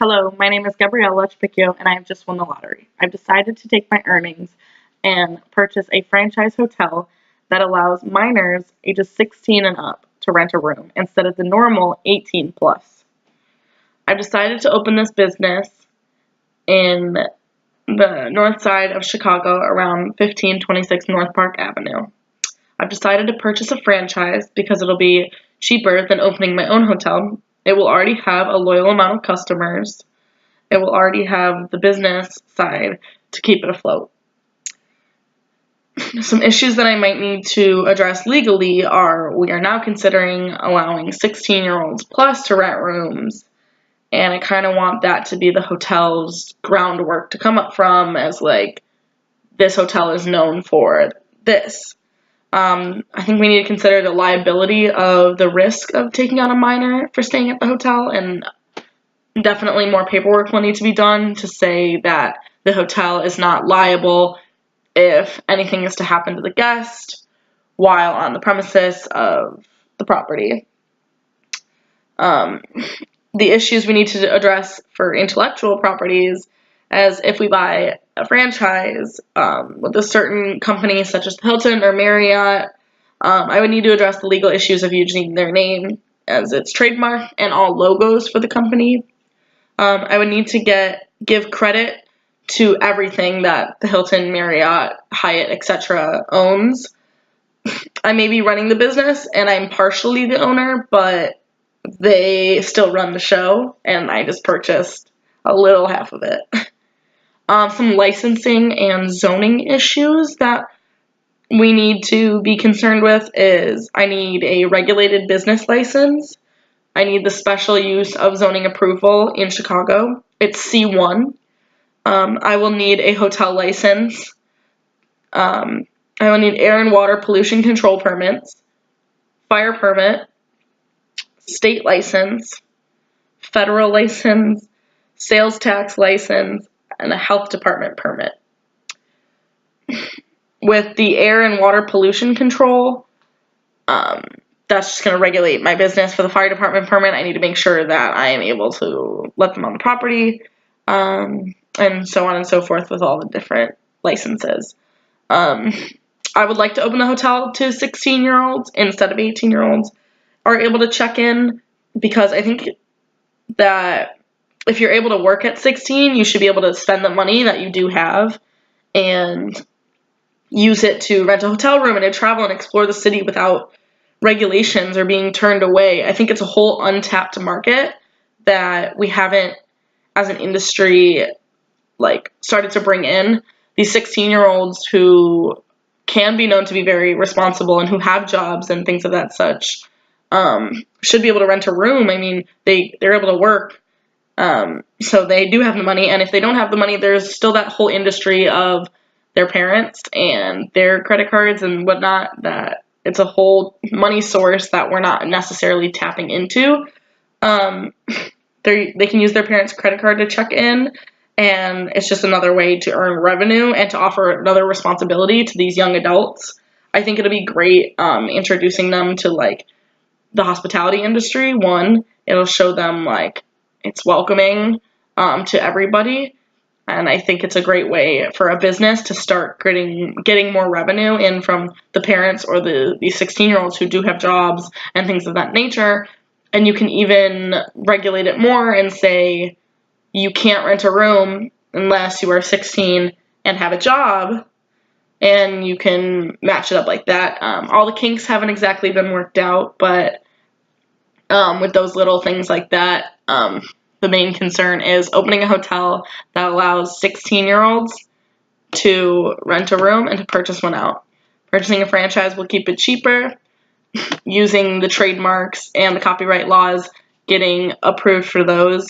Hello, my name is Gabriella Chapicchio, and I have just won the lottery. I've decided to take my earnings and purchase a franchise hotel that allows minors ages 16 and up to rent a room instead of the normal 18 plus. I've decided to open this business in the north side of Chicago around 1526 North Park Avenue. I've decided to purchase a franchise because it'll be cheaper than opening my own hotel. It will already have a loyal amount of customers. It will already have the business side to keep it afloat. Some issues that I might need to address legally are we are now considering allowing 16-year-olds plus to rent rooms, and I kind of want that to be the hotel's groundwork to come up from as like, this hotel is known for this. I think we need to consider the liability of the risk of taking on a minor for staying at the hotel, and definitely more paperwork will need to be done to say that the hotel is not liable if anything is to happen to the guest while on the premises of the property. The issues we need to address for intellectual properties, as if we buy a franchise with a certain company such as Hilton or Marriott, I would need to address the legal issues of using their name as its trademark and all logos for the company. I would need to give credit to everything that the Hilton, Marriott, Hyatt, etc. owns. I may be running the business and I'm partially the owner, but they still run the show and I just purchased a little half of it. Some licensing and zoning issues that we need to be concerned with is I need a regulated business license. I need the special use of zoning approval in Chicago. It's C1. I will need a hotel license. I will need air and water pollution control permits, fire permit, state license, federal license, sales tax license, and a health department permit. With the air and water pollution control, that's just going to regulate my business. For the fire department permit, I need to make sure that I am able to let them on the property, and so on and so forth with all the different licenses. I would like to open the hotel to 16-year-olds instead of 18-year-olds are able to check in, because I think that if you're able to work at 16, you should be able to spend the money that you do have and use it to rent a hotel room and to travel and explore the city without regulations or being turned away. I think it's a whole untapped market that we haven't, as an industry, started to bring in. These 16-year-olds who can be known to be very responsible and who have jobs and things of that such should be able to rent a room. I mean, they're able to work, so they do have the money, and if they don't have the money, there's still that whole industry of their parents and their credit cards and whatnot, that it's a whole money source that we're not necessarily tapping into. They can use their parents' credit card to check in, and it's just another way to earn revenue and to offer another responsibility to these young adults. I think it'll be great introducing them to the hospitality industry. One, it'll show them it's welcoming to everybody. And I think it's a great way for a business to start getting more revenue in from the parents or these 16-year-olds who do have jobs and things of that nature. And you can even regulate it more and say you can't rent a room unless you are 16 and have a job, and you can match it up like that. All the kinks haven't exactly been worked out, but with those little things like that, the main concern is opening a hotel that allows 16-year-olds to rent a room and to purchase one out. Purchasing a franchise will keep it cheaper. Using the trademarks and the copyright laws, getting approved for those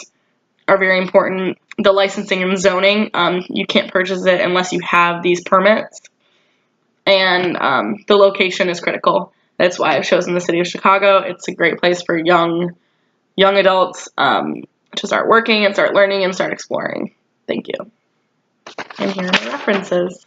are very important. The licensing and zoning, you can't purchase it unless you have these permits. And the location is critical. That's why I've chosen the city of Chicago. It's a great place for young adults to start working and start learning and start exploring. Thank you. And here are my references.